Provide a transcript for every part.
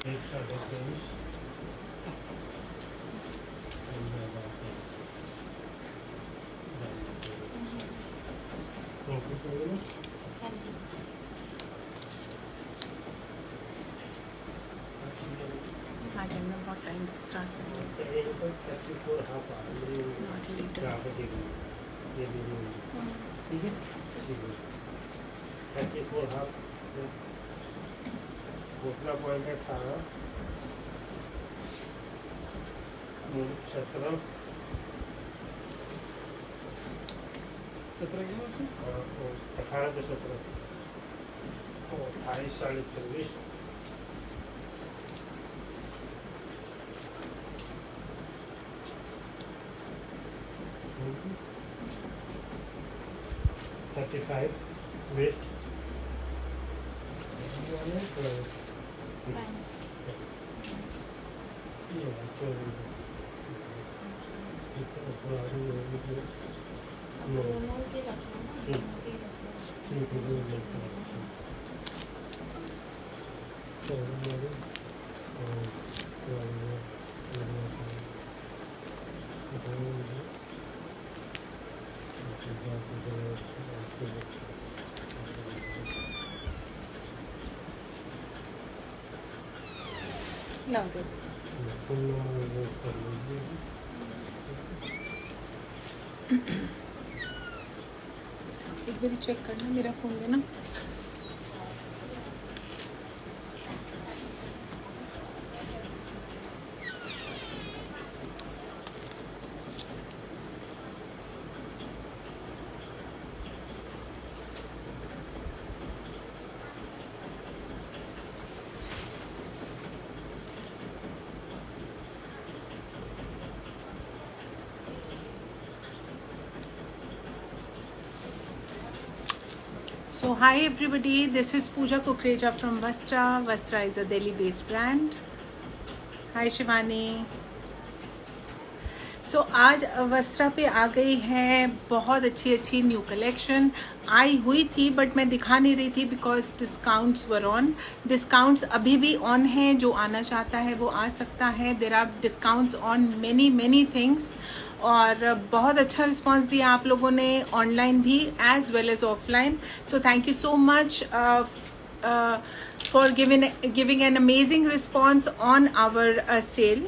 एक 23.5 हाँ जी, मैं बहुत टाइम से स्टार्ट कर रही हूँ, नॉट लेटर। ठीक है, 34 हाफ घुटना पॉइंट है 18 17 18 से 17 28 साढ़े 24 35 वेस्ट लाउडर। एक बार चेक करना, मेरा फ़ोन लेना। So hi everybody, this is Pooja Kukreja from Vastra. Vastra is a Delhi-based brand. Hi Shivani. So आज वस्त्रा पे आ गई है बहुत अच्छी अच्छी न्यू कलेक्शन। आई हुई थी बट मैं दिखा नहीं रही थी because discounts were on. Discounts अभी भी ऑन हैं, जो आना चाहता है वो आ सकता है। There are discounts on many many things और बहुत अच्छा रिस्पांस दिया आप लोगों ने, ऑनलाइन भी as well as offline. So thank you so much for giving an amazing response on our sale.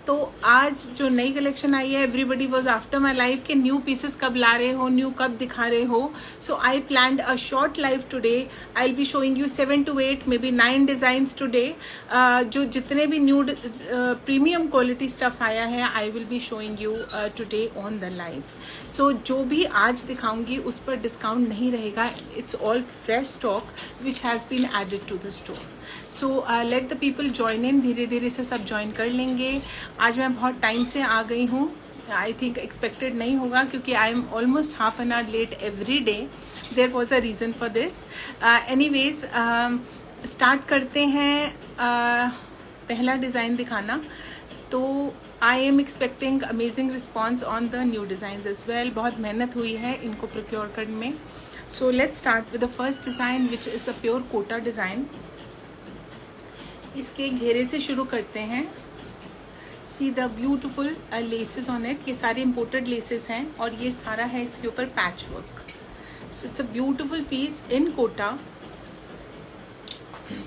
तो आज जो नई कलेक्शन आई है, everybody was after my life के न्यू पीसेस कब ला रहे हो, न्यू कब दिखा रहे हो। So I planned a short live today. I will be showing you 7 to 8 maybe 9 designs today. जो जितने भी न्यू प्रीमियम क्वालिटी स्टफ आया है, I will be showing you today on the live. So जो भी आज दिखाऊंगी उस पर डिस्काउंट नहीं रहेगा। It's all fresh stock which has been added to the store. So let the people join in. धीरे धीरे से सब ज्वाइन कर लेंगे। आज मैं बहुत टाइम से आ गई हूँ। आई थिंक एक्सपेक्टेड नहीं होगा क्योंकि I am almost half an hour late every day. There was a reason for this. Anyways start करते हैं। पहला डिज़ाइन दिखाना। तो I am expecting amazing response on the new design as well. बहुत मेहनत हुई है इनको प्रोक्योर करने में। So let's start with the first design which is a pure kota design. इसके घेरे से शुरू करते हैं। See the beautiful laces on it. ये सारे इम्पोर्टेड लेसेस हैं और ये सारा है इसके ऊपर patch work. So it's a beautiful piece in Kota.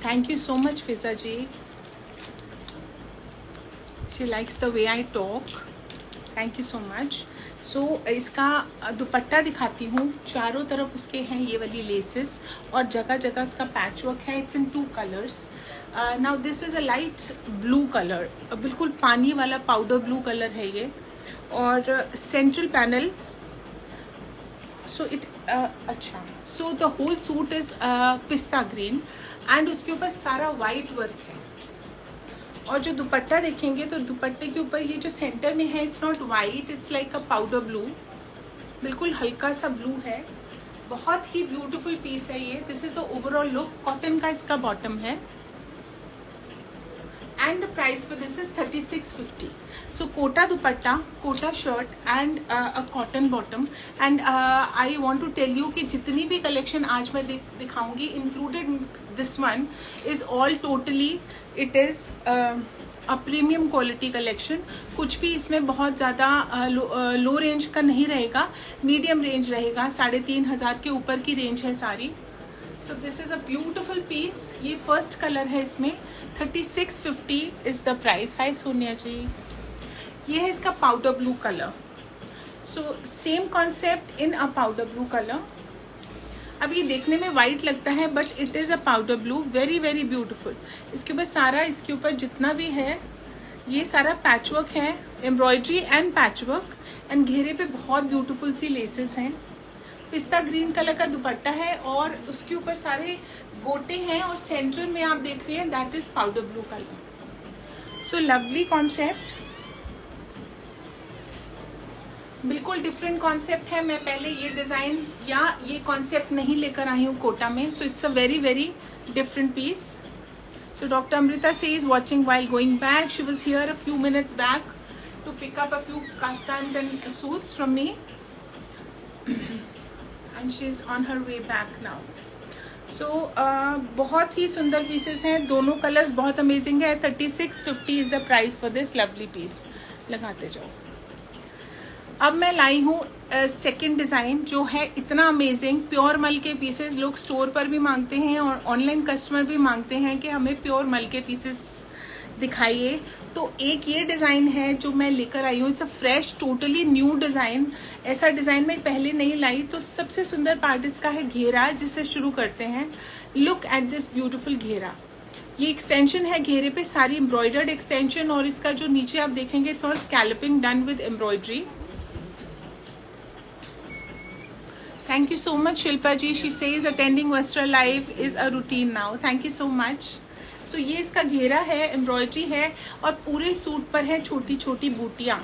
Thank you so much Fiza ji. She likes the way I talk. Thank you so much. So इसका दुपट्टा दिखाती हूँ। चारों तरफ उसके हैं ये वाली लेसेस और जगह जगह उसका पैच वर्क है। It's in 2 colours. Now this is a light blue colour, बिल्कुल पानी वाला पाउडर ब्लू कलर है ये। और सेंट्रल पैनल। सो इट अच्छा, so the whole suit is pista green and उसके ऊपर सारा वाइट वर्क है। और जो दुपट्टा देखेंगे तो दुपट्टे के ऊपर ये जो सेंटर में है, it's not white, it's like a powder blue, बिल्कुल हल्का सा ब्लू है। बहुत ही ब्यूटीफुल पीस है ये। This is the overall look. Cotton का इसका बॉटम है and the price for this is 3650. So kota dupatta, kota shirt and a cotton bottom. And I want to tell you कि जितनी भी collection आज मैं दिखाऊंगी, included this one, is all totally it is a premium quality collection. कुछ भी इसमें बहुत ज़्यादा लो रेंज का नहीं रहेगा, मीडियम रेंज रहेगा, 3500 के ऊपर की रेंज है सारी. So this is a beautiful piece. ये फर्स्ट कलर है इसमें. 3650 is the price. Hi Sonia जी. ये है इसका powder blue colour. So same concept in a powder blue color. अब ये देखने में वाइट लगता है but it is a powder blue. Very very beautiful. इसके ऊपर सारा, इसके ऊपर जितना भी है ये सारा पैचवर्क है, एम्ब्रॉयडरी एंड पैचवर्क. एंड घेरे पे बहुत ब्यूटीफुल सी लेसेस हैं. पिस्ता ग्रीन कलर का दुपट्टा है और उसके ऊपर सारे गोटे हैं और सेंटर में आप देख रहे हैं that is powder blue colour. So lovely concept, बिल्कुल डिफरेंट कॉन्सेप्ट है. मैं पहले ये डिजाइन या ये कॉन्सेप्ट नहीं लेकर आई हूँ कोटा में. So it's a very very different piece. So doctor Amrita से is watching while going back. She was here a few minutes back to pick up a few kaftans and suits from me. And she's on her way back now. So बहुत ही सुंदर pieces हैं. दोनों colours बहुत amazing है. 3650 is the price for this lovely piece. लगाते जाओ. अब मैं लाई हूँ सेकेंड डिज़ाइन जो है इतना अमेजिंग. प्योर मल के पीसेस लोग स्टोर पर भी मांगते हैं और ऑनलाइन कस्टमर भी मांगते हैं कि हमें प्योर मल के पीसेस दिखाइए. तो एक ये डिज़ाइन है जो मैं लेकर आई हूँ. It's a fresh totally new design. ऐसा डिज़ाइन मैं पहले नहीं लाई. तो सबसे सुंदर पार्ट इसका है घेरा, जिससे शुरू करते हैं. लुक एट दिस ब्यूटीफुल घेरा. ये एक्सटेंशन है घेरे पे, सारी एम्ब्रॉयडर्ड एक्सटेंशन. और इसका जो नीचे आप देखेंगे it's all scalloping done with embroidery. Thank you so much Shilpa ji. She says attending Vastra live is a routine now. Thank you so much. So ये इसका घेरा है, एम्ब्रॉयडरी है और पूरे सूट पर है छोटी छोटी बूटियाँ.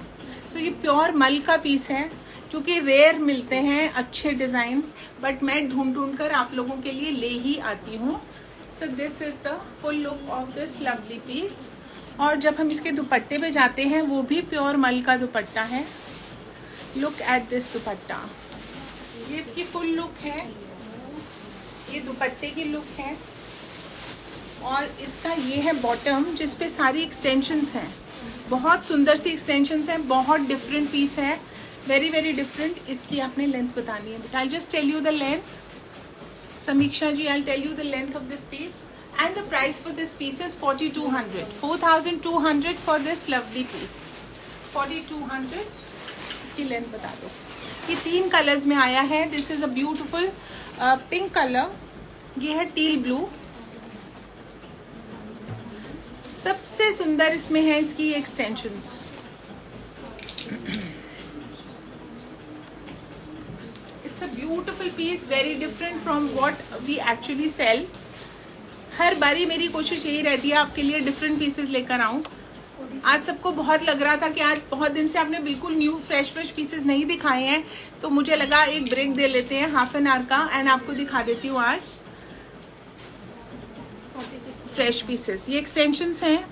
सो ये प्योर मल का पीस है जो कि रेयर मिलते हैं अच्छे डिज़ाइंस, बट मैं ढूंढ कर आप लोगों के लिए ले ही आती हूँ. So this is the full look of this lovely piece. और जब हम इसके दुपट्टे पे जाते हैं वो भी प्योर मल का दुपट्टा है. लुक एट दिस दुपट्टा. ये इसकी फुल लुक है, ये दुपट्टे की लुक है. और इसका ये है बॉटम जिस पे सारी एक्सटेंशंस हैं. बहुत सुंदर सी एक्सटेंशंस हैं. बहुत डिफरेंट पीस है, वेरी वेरी डिफरेंट. इसकी आपने लेंथ बतानी है. But I just tell you the length. Samiksha ji, I tell you the length of this piece and the price for this piece is 4200. 4200 for this lovely piece. 4200. इसकी length बता दो. ये 3 colours में आया है. This is a beautiful pink colour. ये है teal blue. सबसे सुंदर इसमें है इसकी extensions. It's a beautiful piece, very different from what we actually sell. हर बारी मेरी कोशिश यही रहती है आपके लिए डिफरेंट पीसेस लेकर आऊं. आज सबको बहुत लग रहा था कि आज बहुत दिन से आपने बिल्कुल न्यू फ्रेश पीसेस नहीं दिखाए हैं, तो मुझे लगा एक ब्रेक दे लेते हैं हाफ एन आवर का एंड आपको दिखा देती हूँ आज फ्रेश पीसेस. ये एक्सटेंशंस हैं.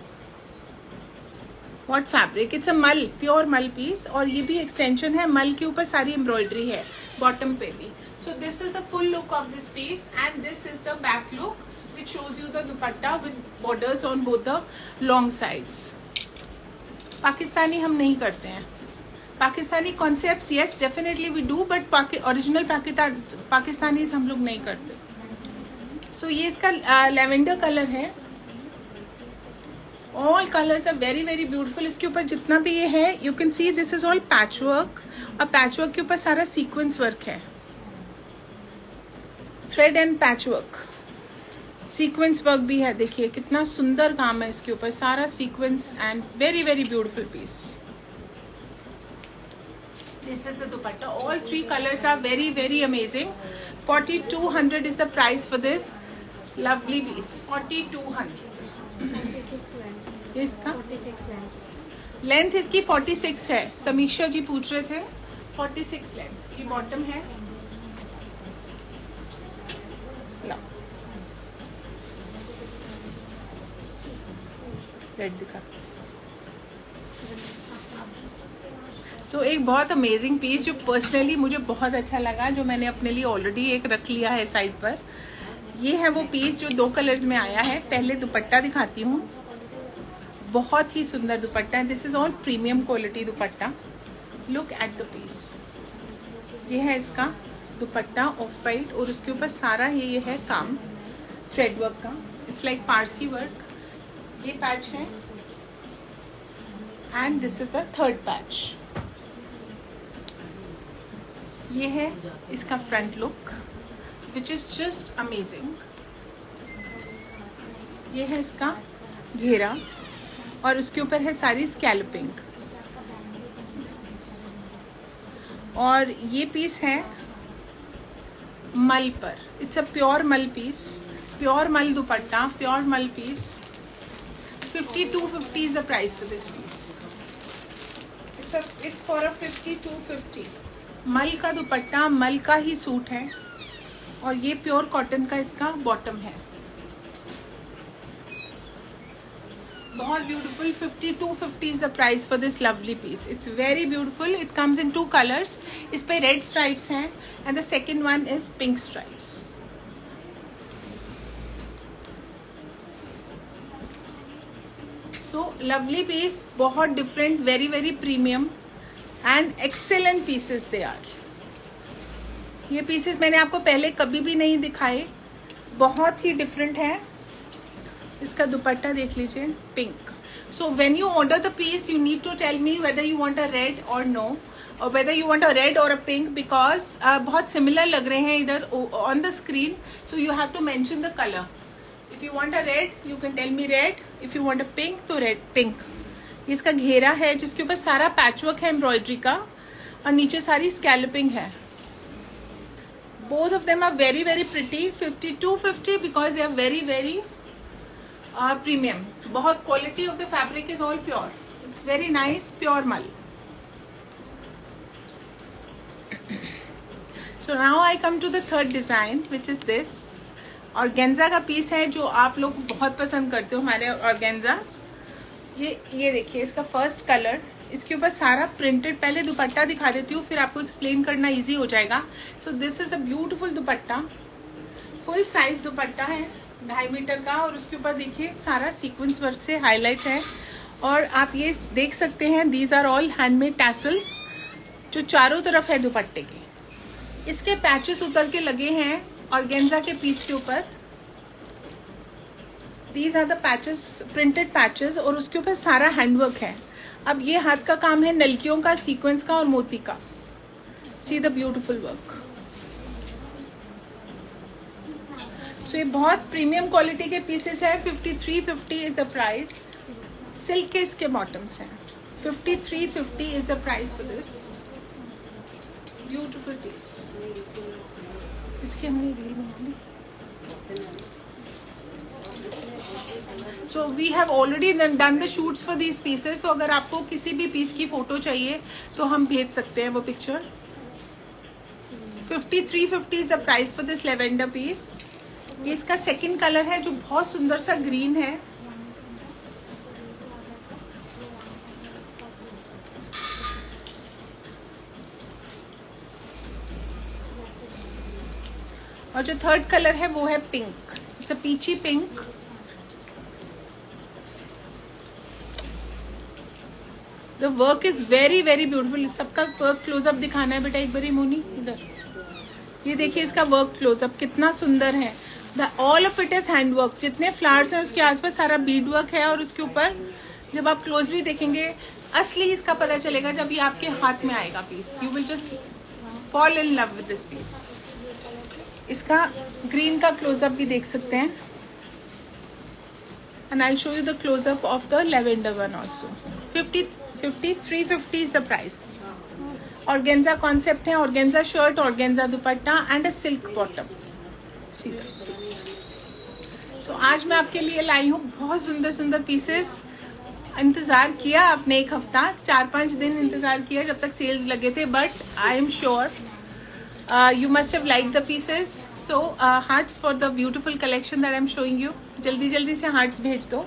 What fabric. इट्स अ मल, प्योर मल पीस. और ये भी एक्सटेंशन है. मल के ऊपर सारी एम्ब्रॉयडरी है बॉटम पे भी. So this is the full look of this piece and this is the back look which shows you the dupatta with borders on both the long sides. Pakistani हम नहीं करते हैं. Pakistani concepts yes definitely we do, but original Pakistanis हम लोग नहीं करते. सो ये इसका लेवेंडर कलर है. All colours are very very beautiful. इसके ऊपर जितना भी ये है you can see this is all patch work. और पैच वर्क के ऊपर सारा सीक्वेंस वर्क है. Thread and patch work, sequence work भी है. देखिए कितना सुंदर काम है इसके ऊपर, सारा sequence and very very beautiful piece. This is the dupatta. All 3 colours are very very amazing. 4200 is the price for this lovely piece. 4200. इसका 46 लेंथ इसकी 46 है. समीक्षा जी पूछ रहे थे 46 लेंथ. ये बॉटम है. रेड दिखा। सो एक बहुत अमेजिंग पीस जो पर्सनली मुझे बहुत अच्छा लगा, जो मैंने अपने लिए ऑलरेडी एक रख लिया है साइड पर। ये है वो पीस जो 2 कलर्स में आया है। पहले दुपट्टा दिखाती हूँ, बहुत ही सुंदर दुपट्टा है। This is all premium quality dupatta. Look at the piece. ये है इसका दुपट्टा ऑफ वाइट और उसके ऊपर सारा ये है काम थ्रेड वर्क का। It's like Parsi work. ये पैच है and this is the third patch. ये है इसका front look which is just amazing. ये है इसका घेरा और उसके ऊपर है सारी स्कैल्पिंग। और ये पीस है मल पर। इट्स अ प्योर मल पीस, प्योर मल दुपट्टा, प्योर मल piece. 5250 is the price for this piece. It's for a 5250. मल का दुपट्टा, मल का ही सूट है और ये प्योर कॉटन का इसका बॉटम है। बहुत beautiful. 5250 is the price for this lovely piece. It's very beautiful. It comes in 2 colors. इस पे रेड स्ट्राइप्स हैं and the second one is pink stripes. So lovely piece, बहुत different, very very premium and excellent pieces they are. ये pieces मैंने आपको पहले कभी भी नहीं दिखाए, बहुत ही different है। इसका दुपट्टा देख लीजिए, pink. So when you order the piece you need to tell me whether you want a red or no, or whether you want a red or a pink, because बहुत सिमिलर लग रहे हैं इधर on the screen. So you have to mention the colour. If you want a red you can tell me red, if you want a pink तो red pink. ये इसका घेरा है जिसके ऊपर सारा पैचवर्क है एम्ब्रॉयडरी का और नीचे सारी स्कैल्पिंग है। Both of them are very very pretty. 5250 because they are very very premium. बहुत quality of the fabric is all pure. It's very nice, pure mul. So now I come to the third design which is this. Organza का piece है जो आप लोग बहुत पसंद करते हो हमारे ऑर्गेन्जास। ये देखिए इसका फर्स्ट कलर, इसके ऊपर सारा प्रिंटेड। पहले दुपट्टा दिखा देती हूँ फिर आपको एक्सप्लेन करना इजी हो जाएगा। सो this is a beautiful dupatta, full size दुपट्टा है 2.5 मीटर का और उसके ऊपर देखिए सारा सीक्वेंस वर्क से हाईलाइट है। और आप ये देख सकते हैं these are all handmade tassels जो चारों तरफ है दुपट्टे के। इसके पैचेस उतर के लगे हैं ऑर्गेन्जा के पीस के ऊपर। These are the patches, printed patches, और उसके ऊपर सारा हैंडवर्क है। अब ये हाथ का काम है नलकियों का, सीक्वेंस का और मोती का। See the beautiful work. So ये बहुत प्रीमियम क्वालिटी के पीसेस है। 5350 इज द प्राइस। सिल्क के इसके बॉटम्स हैं। 5350 is the price for this beautiful piece. इसके हमने रील बना ली। So we have already done the shoots for these pieces. तो अगर आपको किसी भी पीस की फोटो चाहिए तो हम भेज सकते हैं वो picture. 5350 is the price for this lavender piece. ये इसका सेकंड कलर है जो बहुत सुंदर सा ग्रीन है। और जो थर्ड कलर है वो है pink. It's a peachy pink. The work is very very beautiful. सबका वर्क क्लोजअप दिखाना है बेटा एक बारी मोनी इधर। ये देखिए इसका वर्क क्लोजअप कितना सुंदर है। All of it is hand work. जितने फ्लावर्स हैं उसके आसपास सारा बीड वर्क है और उसके ऊपर जब आप क्लोजली देखेंगे असली इसका पता चलेगा जब ये आपके हाथ में आएगा piece. You will just fall in love with this piece. इसका ग्रीन का क्लोजअप भी देख सकते हैं and I show you the close up of the lavender one also. 5350 is the price. Organza concept है, organza shirt, organza dupatta and a silk bottom. So आज मैं आपके लिए लाई हूँ बहुत सुंदर सुंदर पीसेस। इंतज़ार किया आपने एक हफ्ता, 4-5 दिन इंतज़ार किया जब तक सेल्स लगे थे, but I am sure you must have liked the pieces. So hearts for the beautiful collection that I'm showing you. जल्दी जल्दी से hearts भेज दो।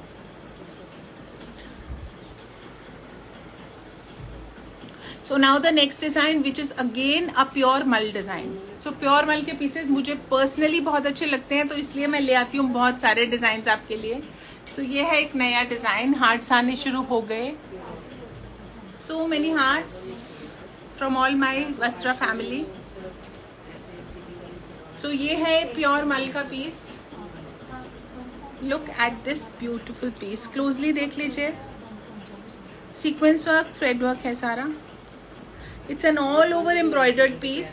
So now the next design which is again a pure मल design. So pure मल के pieces मुझे personally बहुत अच्छे लगते हैं, तो इसलिए मैं ले आती हूँ बहुत सारे designs आपके लिए. So ये है एक नया design, hearts आने शुरू हो गए. So many hearts from all my Vastra family. So ये है pure मल का piece. Look at this beautiful piece. Closely देख लीजिए. Sequence work, thread work है सारा. It's an all over embroidered piece.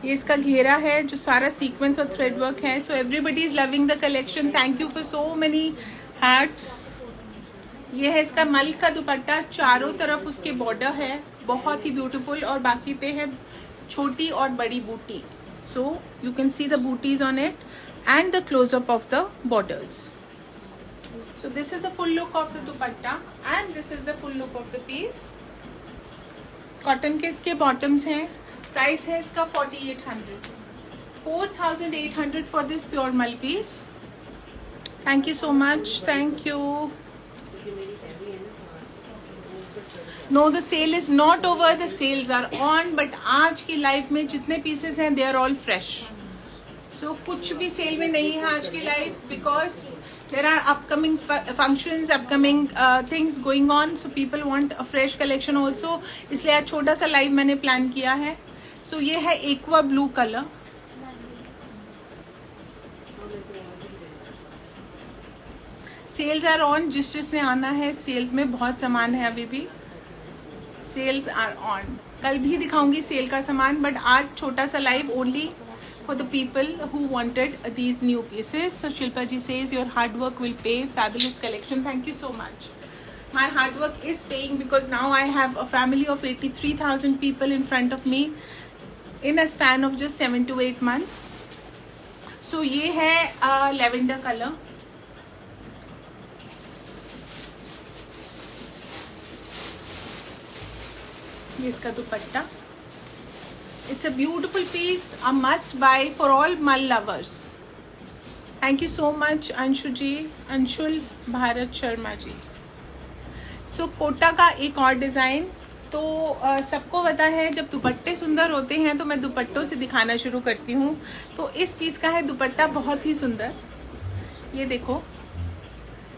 ये इसका घेरा है जो सारा सीक्वेंस और थ्रेड वर्क है. So everybody is loving the collection. Thank you for so many hearts. ये है इसका मल का दुपट्टा, चारों तरफ उसके बॉर्डर है, बहुत ही ब्यूटीफुल, और बाकी पे है छोटी और बड़ी बूटी. So you can see the butis on it and the close up of the borders. So this is the full look of the dupatta and this is the full look of the piece. Cotton के इसके bottoms हैं. Price है इसका 4800. 4800 for this pure mal piece. Thank you so much. Thank you. No, the sale is not over. The sales are on. But आज की live में जितने pieces हैं, they are all fresh. So कुछ भी sale में नहीं है आज की live because there are upcoming functions, upcoming things going on, so people want a fresh collection also. इसलिए आज छोटा सा live मैंने plan किया है. So ये है aqua blue color. Sales are on. जिसने आना है, sales में बहुत सामान है अभी भी. Sales are on. कल भी दिखाऊंगी सेल का सामान, but आज छोटा सा live only for the people who wanted these new pieces. So Shilpa ji says your hard work will pay. Fabulous collection. Thank you so much. My hard work is paying because now I have a family of 83,000 people in front of me in a span of just 7 to 8 months. So ये है lavender color. ये इसका दुपट्टा. It's a beautiful piece, a must buy for all mal lovers. Thank you so much Anshu ji, Anshul Bharat Sharma ji. So Kota का एक और design. तो सबको पता है जब दुपट्टे सुंदर होते हैं तो मैं दुपट्टों से दिखाना शुरू करती हूँ. तो इस पीस का है दुपट्टा बहुत ही सुंदर. ये देखो,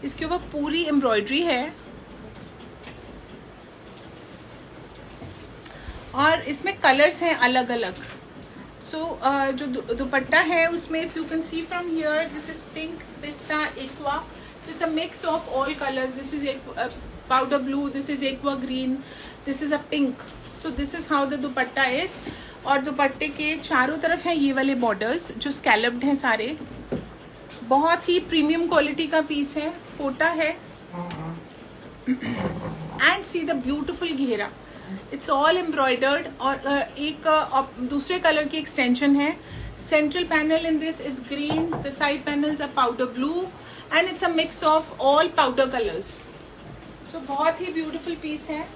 इसके ऊपर पूरी एम्ब्रॉयडरी है और इसमें कलर्स हैं अलग अलग. सो जो दुपट्टा है उसमें if you can see from here, this is pink, pista, aqua. So it's a mix of all colours. This is powder blue, this is aqua green, this is a pink. So this is how the dupatta is. और दुपट्टे के चारों तरफ हैं ये वाले borders जो scalloped हैं सारे. बहुत ही प्रीमियम क्वालिटी का पीस है, कोटा है. And see the beautiful ghera. It's all embroidered और एक दूसरे कलर की एक्सटेंशन है. Central panel in this is green, the side panels are powder blue and it's a mix of all powder colours. So बहुत ही beautiful piece है.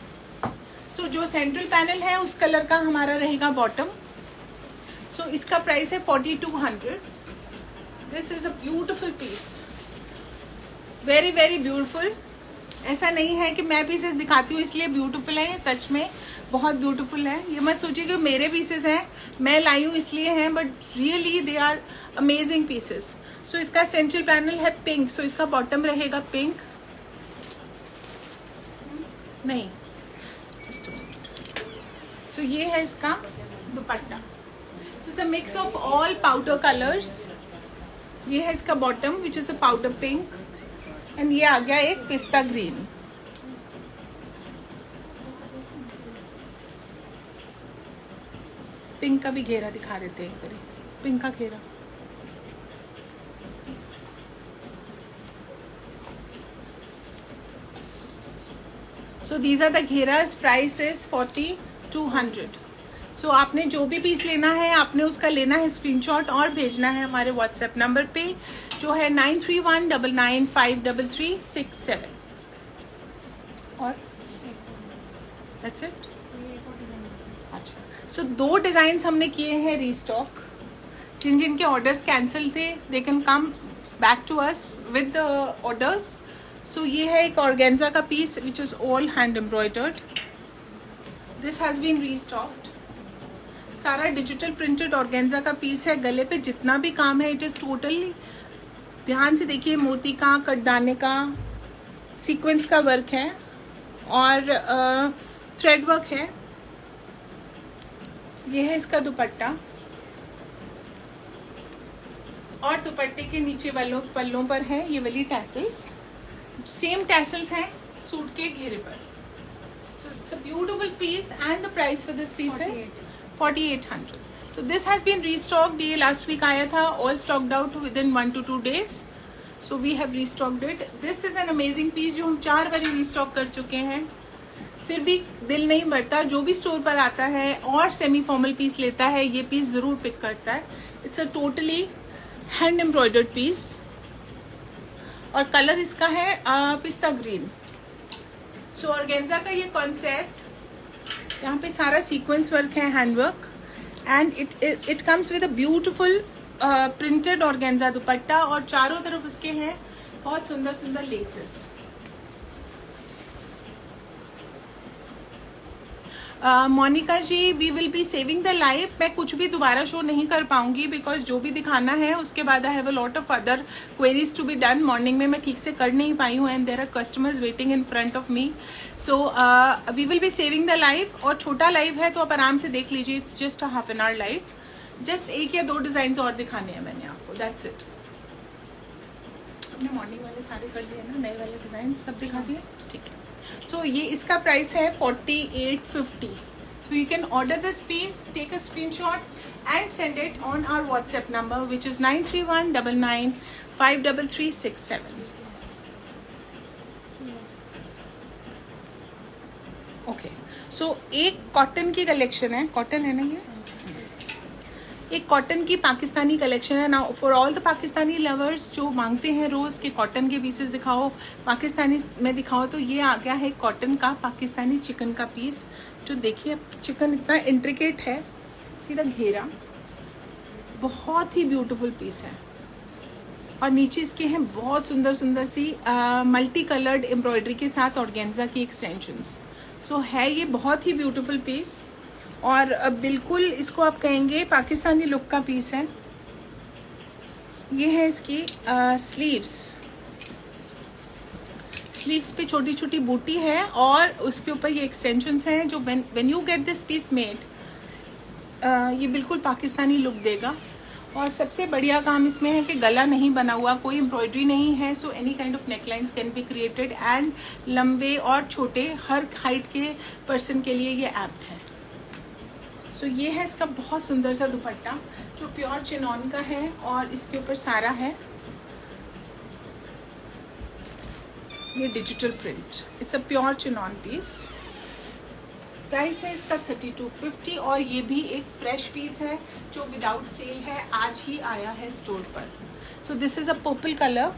सो जो central panel है उस कलर का हमारा रहेगा बॉटम. सो इसका प्राइस है 4200. This is a beautiful piece, very very beautiful. ऐसा नहीं है कि मैं पीसेस दिखाती हूँ इसलिए ब्यूटीफुल है, सच में बहुत ब्यूटीफुल है. ये मत सोचिए कि मेरे पीसेस हैं, मैं लाई हूँ इसलिए हैं, but really they are amazing pieces. So इसका सेंट्रल पैनल है पिंक, सो इसका बॉटम रहेगा पिंक. नहीं, सो ये है इसका dupatta. So it's a mix of all powder colours. ये है इसका bottom which is a powder pink and ये आ गया एक पिस्ता ग्रीन. पिंक का भी घेरा दिखा देते हैं, पिंक का घेरा. So these are the gheras. Price is 4200. So आपने जो भी पीस लेना है आपने उसका लेना है स्क्रीनशॉट और भेजना है हमारे व्हाट्सएप नंबर पे जो है 9319953367. और दैट्स इट. अच्छा, सो 2 डिजाइन्स हमने किए हैं रीस्टॉक. जिन जिनके ऑर्डर्स कैंसिल थे they can come back to us with the orders. So ये है एक ऑर्गेन्जा का piece which is all hand embroidered. This has been restocked. सारा डिजिटल प्रिंटेड ऑर्गेन्जा का पीस है. गले पे जितना भी काम है इट इज टोटली, ध्यान से देखिए, मोती का, कटदाने का, सीक्वेंस का वर्क है और थ्रेड वर्क है. ये है इसका दुपट्टा और दुपट्टे के नीचे पल्लों पर है ये वाली टैसल्स. सेम टैसल्स हैं सूट के घेरे पर. So it's a beautiful piece and the price for this piece is 4800. So this has been restocked. ये last week आया था, all stocked out within 1 to 2 days. So we have restocked it. This is an amazing piece जो हम 4 बार restock कर चुके हैं. फिर भी दिल नहीं भरता. जो भी स्टोर पर आता है और सेमी फॉर्मल पीस लेता है ये पीस जरूर पिक करता है. It's a totally hand embroidered piece और कलर इसका है पिस्ता ग्रीन. सो ऑर्गेन्जा का ये कॉन्सेप्ट, यहाँ पे सारा सीक्वेंस वर्क है, hand work, and it comes with a beautiful printed organza dupatta और चारों तरफ उसके हैं बहुत सुंदर सुंदर laces. Monika ji, we will be saving the life. मैं कुछ भी दोबारा शो नहीं कर पाऊंगी बिकॉज जो भी दिखाना है उसके बाद I have a lot of other queries to be done. Morning में मैं ठीक से कर नहीं पाई हूँ and there are customers waiting in front of me. So we will be saving the life. और छोटा लाइव है तो आप आराम से देख लीजिए. It's just half an hour live. Just 1 या 2 डिजाइन और दिखाने हैं मैंने आपको. That's it. हमने मॉर्निंग वाले सारे कर लिए ना, नए वाले डिजाइन सब दिखा दिए. ठीक है. सो ये इसका प्राइस है 4850. So you can order this piece, take a screenshot and send it on our WhatsApp number which is 9319953367. Okay. So एक कॉटन की कलेक्शन है. कॉटन है ना ये? एक कॉटन की पाकिस्तानी कलेक्शन है. Now for all the Pakistani lovers जो मांगते हैं रोज के कॉटन के पीसेस दिखाओ, पाकिस्तानी में दिखाओ, तो ये आ गया है कॉटन का पाकिस्तानी चिकन का पीस. जो देखिए चिकन इतना इंट्रिकेट है, सीधा घेरा, बहुत ही ब्यूटीफुल पीस है. और नीचे इसके हैं बहुत सुंदर सुंदर सी मल्टी कलर्ड एम्ब्रॉयडरी के साथ ऑर्गेन्जा की एक्सटेंशंस. सो है ये बहुत ही ब्यूटीफुल पीस और बिल्कुल इसको आप कहेंगे पाकिस्तानी लुक का पीस है. ये है इसकी स्लीव्स. स्लीव्स पे छोटी छोटी बूटी है और उसके ऊपर ये एक्सटेंशंस हैं जो when you get this piece made ये बिल्कुल पाकिस्तानी लुक देगा. और सबसे बढ़िया काम इसमें है कि गला नहीं बना हुआ, कोई एम्ब्रॉयडरी नहीं है. So any kind of necklines can be created and लंबे और छोटे हर हाइट के पर्सन के लिए ये एप्ट है. सो ये है इसका बहुत सुंदर सा दुपट्टा जो प्योर चिनॉन का है और इसके ऊपर सारा है ये digital print. It's a pure chinon piece. Price है इसका 3250 और ये भी एक फ्रेश पीस है जो विदाउट सेल है, आज ही आया है स्टोर पर. So this is a purple colour.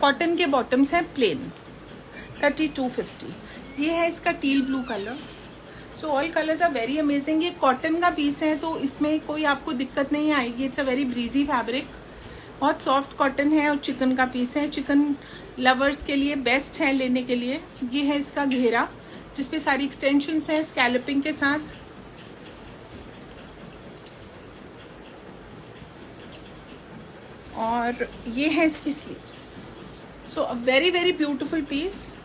Cotton के बॉटम्स हैं प्लेन. 3250. ये है इसका teal blue colour. So all colours are very amazing. ये कॉटन का पीस है तो इसमें कोई आपको दिक्कत नहीं आएगी. It's a very breezy fabric. बहुत सॉफ्ट कॉटन है और चिकन का पीस है. चिकन लवर्स के लिए बेस्ट है लेने के लिए. ये है इसका घेरा जिसपे सारी एक्सटेंशंस हैं स्कैल्पिंग के साथ. और ये है इसकी sleeves. So a very very beautiful piece.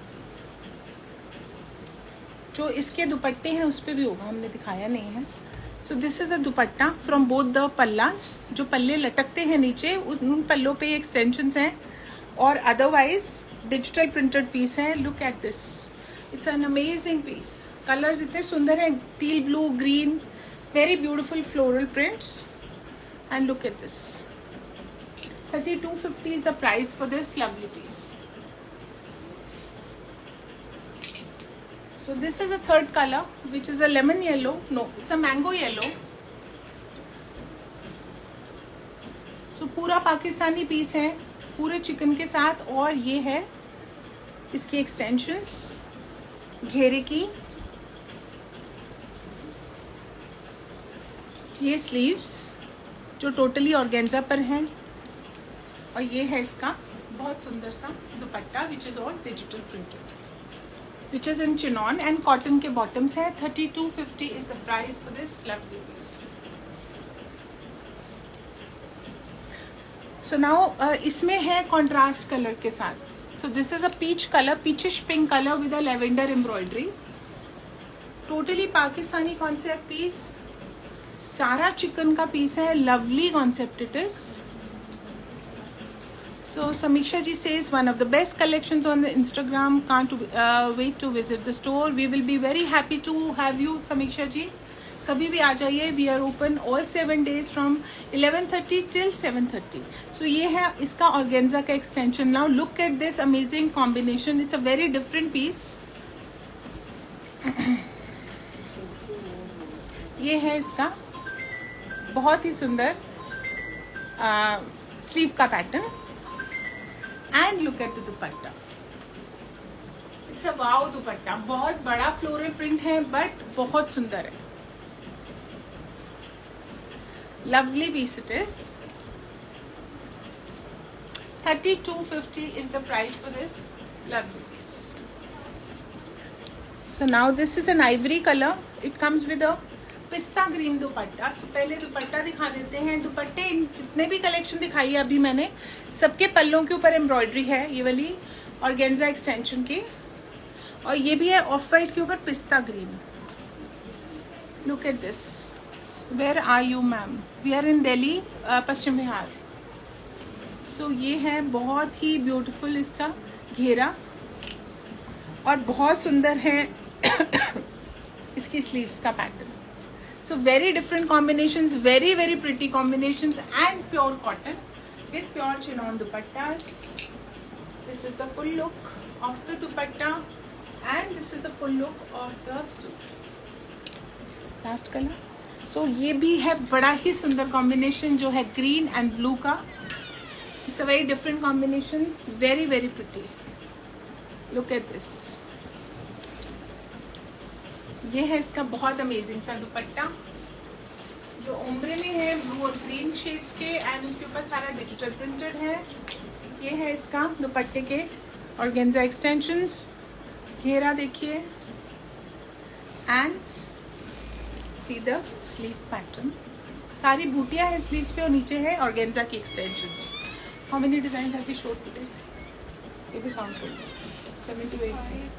जो इसके दुपट्टे हैं उस पर भी होगा, हमने दिखाया नहीं है. So this is a dupatta from both the pallus. जो पल्ले लटकते हैं नीचे उन पल्लों पे एक्सटेंशंस हैं और अदरवाइज डिजिटल प्रिंटेड पीस है. Look at this. It's an amazing piece. Colours इतने सुंदर हैं, teal blue, green, very beautiful floral prints. And look at this. 3250 is the price for this lovely piece. So this is a third color which is a lemon yellow. No, it's a mango yellow. So पूरा Pakistani piece है पूरे chicken के साथ और ये है इसकी extensions घेरे की. ये स्लीव्स जो टोटली ऑर्गेन्जा पर हैं और ये है इसका बहुत सुंदर सा dupatta which is all digital printed, which is in chinon and cotton के बॉटम्स है. 3250 is the price for this lovely piece. So now इसमें है कॉन्ट्रास्ट कलर के साथ. So this is a peach colour, peachish pink colour with a lavender embroidery. Totally Pakistani concept piece, सारा चिकन का piece है. Lovely concept it is. So Samiksha ji says one of the best collections on the Instagram. Can't wait to visit the store. We will be very happy to have you, Samiksha ji. कभी भी आ जाइए. We are open all 7 days from 11:30 till 7:30. So ये है इसका organza का extension. Now look at this amazing combination. It's a very different piece. ये है इसका बहुत ही सुंदर स्लीव का pattern. And look at the dupatta. It's a wow dupatta. बहुत बड़ा फ्लोरल प्रिंट है बट बहुत सुंदर है. Lovely piece it is. 3250 is the price for this lovely piece. So now this is an ivory colour. It comes with a pista green दुपट्टा. सो पहले दुपट्टा दिखा देते हैं. दुपट्टे जितने भी कलेक्शन दिखाई है अभी मैंने, सबके पल्लों के ऊपर एम्ब्रॉयडरी है ये वाली ऑर्गेन्जा एक्सटेंशन की. और ये भी है ऑफ वाइट के ऊपर pista green. Look at this. Where are you ma'am? We are in Delhi, Paschim Vihar. So ये है बहुत ही ब्यूटीफुल इसका घेरा और बहुत सुंदर है इसकी स्लीव्स का pattern. So very different combinations, very very pretty combinations, and pure cotton with pure chinon dupattas. This is the full look of the dupatta, and this is the full look of the suit. Last color. So ये भी है बड़ा ही सुंदर combination जो है green and blue का. It's a very different combination, very very pretty. Look at this. ये है इसका बहुत अमेजिंग सा दुपट्टा जो ओम्ब्रे में है, ब्लू और ग्रीन शेड्स के, एंड उसके ऊपर सारा डिजिटल प्रिंटेड है. ये है इसका दुपट्टे के ऑर्गेन्जा एक्सटेंशंस. घेरा देखिए and see the sleeve pattern. सारी बूटियां हैं स्लीव्स पे और नीचे है ऑर्गेन्जा की extensions. How many design have we showed today? ये भी काउंट करो. 7 to 8.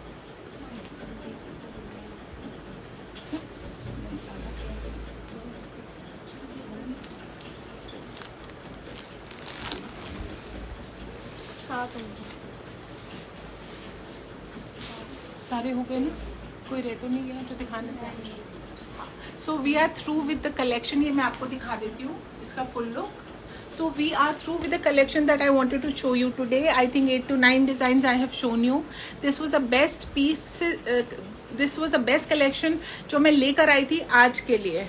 सारे हो गए ना? कोई रह तो नहीं गया जो दिखाने थे? So we are through with the collection. ये मैं आपको दिखा देती हूँ इसका full look. So we are through with the collection that I wanted to show you today. I think 8 to 9 designs I have shown you. This was the best piece. This was the best collection जो मैं लेकर आई थी आज के लिए.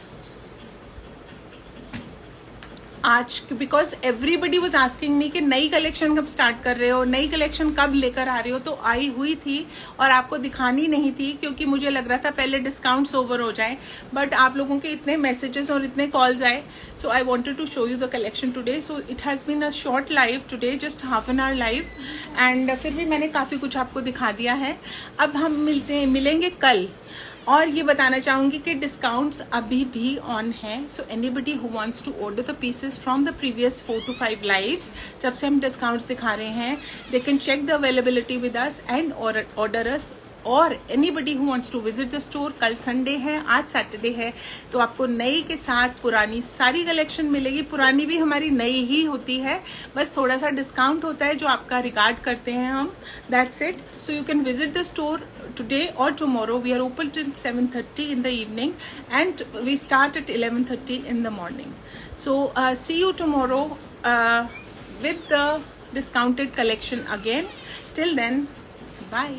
आज because everybody was asking me कि नई कलेक्शन कब स्टार्ट कर रहे हो, नई कलेक्शन कब लेकर आ रहे हो. तो आई हुई थी और आपको दिखानी नहीं थी क्योंकि मुझे लग रहा था पहले डिस्काउंट्स ओवर हो जाएं. बट आप लोगों के इतने मैसेजेस और इतने कॉल्स आए, so I wanted to show you the collection today. So it has been a short live today, just half an hour live, and फिर भी मैंने काफ़ी कुछ आपको दिखा दिया है. अब हम मिलेंगे कल. और ये बताना चाहूँगी कि डिस्काउंट्स अभी भी ऑन है. So anybody who wants to order the pieces from the previous 4 to 5 lives, जब से हम डिस्काउंट्स दिखा रहे हैं, they can check the availability with us and order us. और anybody who wants to visit the store, कल Sunday है, आज सैटरडे है, तो आपको नई के साथ पुरानी सारी कलेक्शन मिलेगी. पुरानी भी हमारी नई ही होती है, बस थोड़ा सा डिस्काउंट होता है जो आपका रिगार्ड करते हैं हम. That's it. So you can visit the store today or tomorrow. We are open till 7:30 in the evening and we start at 11:30 in the morning. So see you tomorrow with the discounted collection again. Till then, bye.